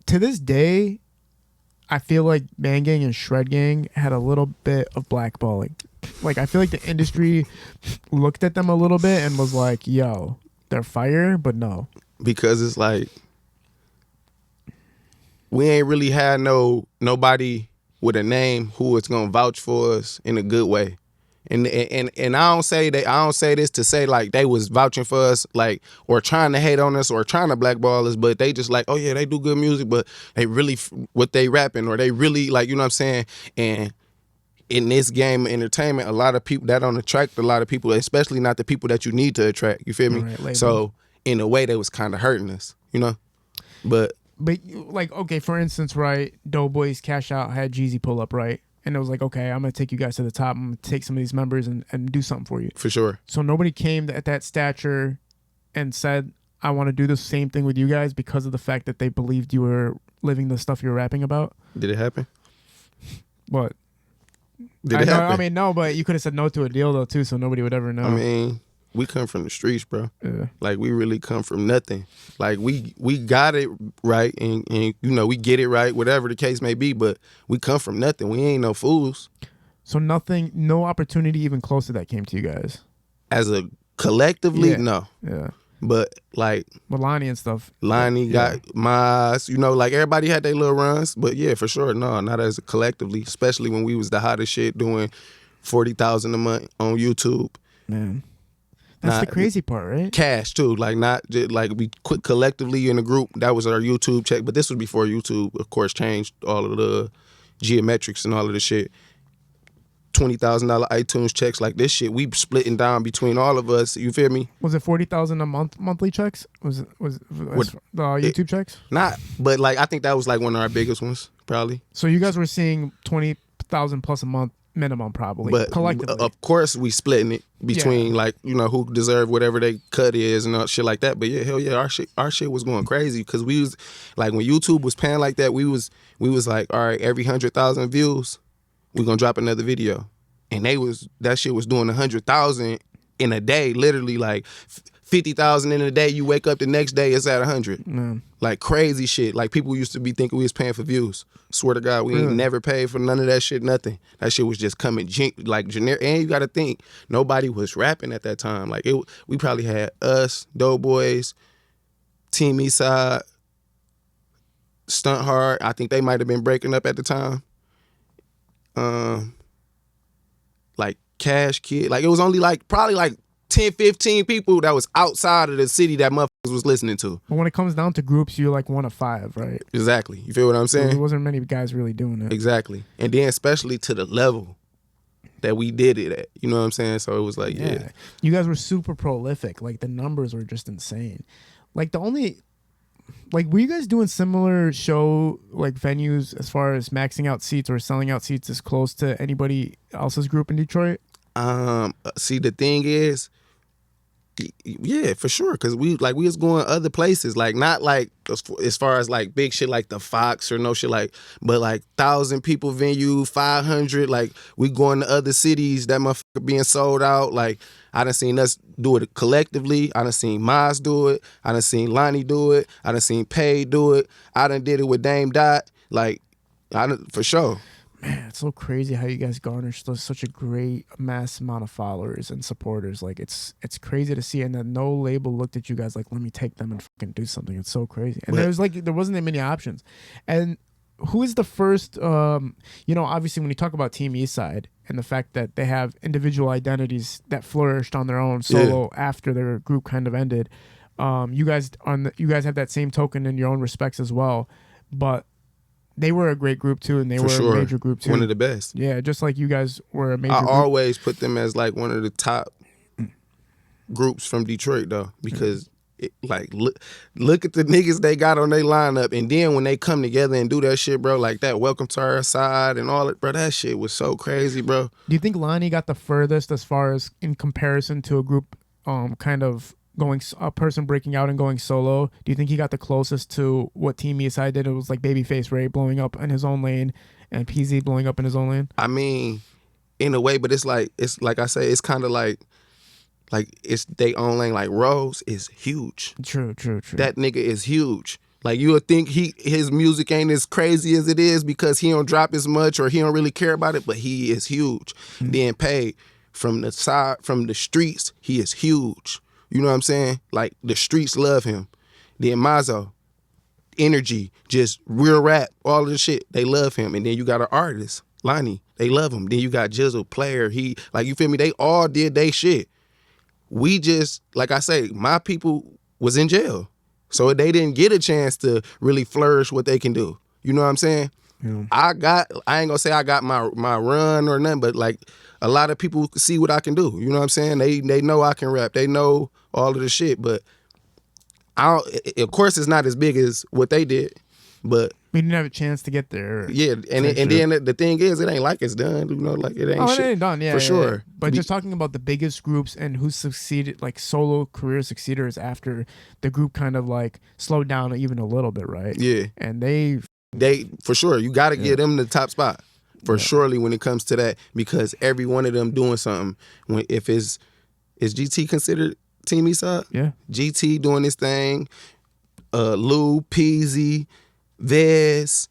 to this day, I feel like BandGang and ShredGang had a little bit of blackballing. Like I feel like the industry looked at them a little bit and was like, "Yo, they're fire," but no, because it's like we ain't really had nobody with a name who is gonna vouch for us in a good way. And I don't say this to say like they was vouching for us like or trying to hate on us or trying to blackball us, but they just like, oh yeah, they do good music, but they really what they rapping or they really like, you know what I'm saying? And in this game of entertainment, a lot of people that don't attract a lot of people, especially not the people that you need to attract. You feel me? Right, so in a way, they was kind of hurting us, you know. But like okay, for instance, right, Doughboys Cash Out had Jeezy pull up, right? And it was like, okay, I'm going to take you guys to the top. I'm going to take some of these members and do something for you. For sure. So nobody came at that stature and said, I want to do the same thing with you guys because of the fact that they believed you were living the stuff you were rapping about? Did it happen? What? Did it happen? I mean, no, but you could have said no to a deal, though, too, so nobody would ever know. I mean, we come from the streets, bro. Yeah. Like, we really come from nothing. Like, we got it right, and you know, we get it right, whatever the case may be, but we come from nothing. We ain't no fools. So nothing, no opportunity even close to that came to you guys? As a collectively, no. Yeah. But, like... Lonnie and stuff. Lonnie got Miles, you know, like, everybody had their little runs, but yeah, for sure, no, not as a collectively, especially when we was the hottest shit doing 40,000 a month on YouTube. Man. That's the crazy part, right? Cash too, like not just like we quit collectively in a group. That was our YouTube check, but this was before YouTube, of course, changed all of the geometrics and all of the shit. $20,000 iTunes checks, like this shit, we splitting down between all of us. You feel me? Was it 40,000 a month monthly checks? Was the YouTube checks? Not, but like I think that was like one of our biggest ones, probably. So you guys were seeing 20,000 plus a month minimum, probably, but collectively. Of course, we splitting it between like, you know, who deserve whatever they cut is and all shit like that. But yeah, hell yeah, our shit was going crazy because we was like when YouTube was paying like that, we was like, all right, every 100,000 views, we gonna drop another video, and that shit was doing 100,000 in a day, literally like 50,000 in a day. You wake up the next day, it's at 100. Man. Like crazy shit. Like people used to be thinking we was paying for views. Swear to God, we ain't never paid for none of that shit, nothing. That shit was just coming like generic. And you got to think, nobody was rapping at that time. Like we probably had us, Doughboys, Team Eastside, Stunt Hard. I think they might have been breaking up at the time. Like Cash Kid. Like it was only like probably like 10, 15 people that was outside of the city that motherfuckers was listening to. But when it comes down to groups, you're like one of five, right? Exactly. You feel what I'm saying? There wasn't many guys really doing it. Exactly. And then especially to the level that we did it at. You know what I'm saying? So it was like, yeah. You guys were super prolific. Like the numbers were just insane. Like were you guys doing similar show like venues as far as maxing out seats or selling out seats as close to anybody else's group in Detroit? See, the thing is, yeah, for sure, because we was going other places, like not like as far as like big shit like the Fox or no shit like, but like 1,000 people venue, 500, like we going to other cities, that motherfucker being sold out. Like I done seen us do it collectively, I done seen Miles do it, I done seen Lonnie do it, I done seen Pay do it, I done did it with Dame Dot, like for sure. Man, it's so crazy how you guys garnish such a great mass amount of followers and supporters. Like it's crazy to see, and that no label looked at you guys like, let me take them and fucking do something. It's so crazy. And there wasn't that many options. And who is the first? Obviously when you talk about Team Eastside and the fact that they have individual identities that flourished on their own solo after their group kind of ended, you guys have that same token in your own respects as well, but. They were a great group too, and they were a major group too. One of the best. Yeah, just like you guys were a major group. I always put them as like one of the top groups from Detroit though, because look at the niggas they got on their lineup, and then when they come together and do that shit, bro, like that Welcome to Our Side and all it, bro, that shit was so crazy, bro. Do you think Lonnie got the furthest as far as in comparison to a group kind of a person breaking out and going solo? Do you think he got the closest to what Team Eastside did? It was like Babyface Ray blowing up in his own lane and PZ blowing up in his own lane? I mean, in a way, but it's like I say, it's kind of like it's they own lane. Like Rose is huge. True. That nigga is huge. Like you would think his music ain't as crazy as it is because he don't drop as much or he don't really care about it, but he is huge. Then Paid from the streets, he is huge. You know what I'm saying? Like the streets love him. Then Mazo, energy, just real rap, all of the shit, they love him. And then you got an artist, Lonnie, they love him. Then you got Jizzle, Player, he, like, you feel me? They all did they shit. We just, like I say, my people was in jail. So they didn't get a chance to really flourish what they can do. You know what I'm saying? Yeah. I ain't gonna say I got my run or nothing, but like a lot of people see what I can do. You know what I'm saying? They know I can rap. They know all of the shit, but of course it's not as big as what they did, but we didn't have a chance to get there. Yeah, and then the thing is, it ain't like it's done. You know, like it ain't shit. It ain't done, yeah, for sure. Yeah. But just talking about the biggest groups and who succeeded, like solo career succeeders after the group kind of like slowed down even a little bit, right? Yeah, and they for sure, you got to give them the top spot for surely when it comes to that, because every one of them doing something. If is GT considered Team Eastside? Yeah, GT doing this thing, Lou, Peasy, Vez,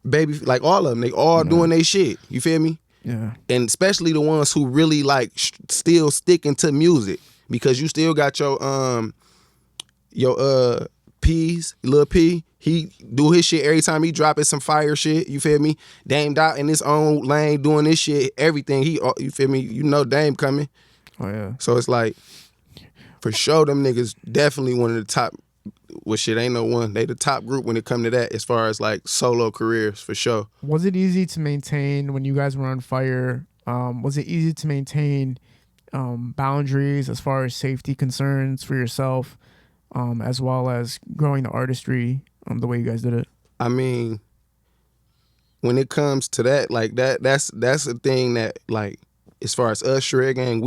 Baby, like all of them, they all doing their shit. You feel me? Yeah. And especially the ones who really like still sticking to music, because you still got your P's, Lil P. He do his shit every time he dropping some fire shit. You feel me? Dame Dot in his own lane doing this shit. Everything you feel me? You know Dame coming. Oh yeah. So it's like, for sure, them niggas definitely one of the top. Well, shit, ain't no one. They the top group when it come to that, as far as like solo careers, for sure. Was it easy to maintain when you guys were on fire? Was it easy to maintain boundaries as far as safety concerns for yourself, as well as growing the artistry the way you guys did it? I mean, when it comes to that, like that's a thing that, like, as far as us, ShredGang,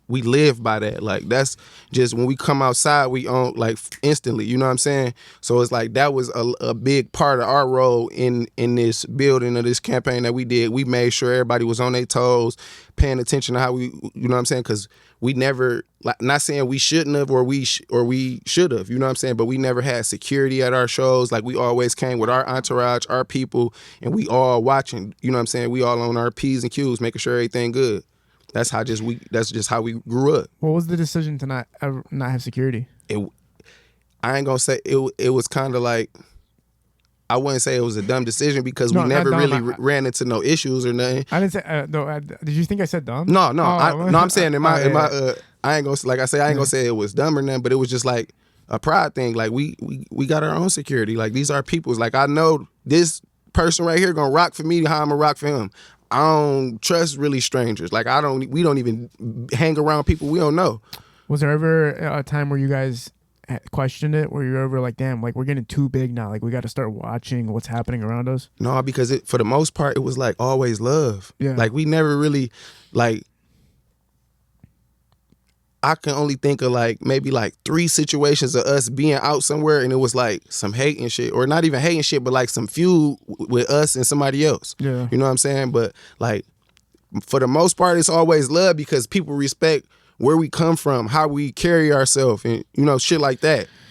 we live by that. Like, that's just when we come outside, we own, like, instantly, you know what I'm saying? So it's like that was a big part of our role in this building of this campaign that we did. We made sure everybody was on their toes, paying attention to how we, you know what I'm saying? Because we never, like, not saying we shouldn't have or we should have, you know what I'm saying? But we never had security at our shows. Like, we always came with our entourage, our people, and we all watching, you know what I'm saying? We all on our P's and Q's, making sure everything good. That's just how we grew up. What was the decision to not have security? I ain't gonna say it was kind of like, I wouldn't say it was a dumb decision, because we never really ran into no issues or nothing. I didn't say no. Did you think I said dumb? No. I'm saying in my I ain't gonna, like I say, I ain't gonna say it was dumb or nothing, but it was just like a pride thing. Like, we got our own security. Like, these are people's. Like, I know this person right here gonna rock for me how I'm gonna rock for him. I don't trust really strangers. Like, we don't even hang around people we don't know. Was there ever a time where you guys questioned it, where you're ever like, damn, like, we're getting too big now, like, we got to start watching what's happening around us? No, because for the most part, it was like always love. Yeah. Like, we never really, like, I can only think of like maybe like 3 situations of us being out somewhere and it was like some hate and shit, or not even hate and shit, but like some feud with us and somebody else. Yeah. You know what I'm saying? But like, for the most part, it's always love, because people respect where we come from, how we carry ourselves, and, you know, shit like that.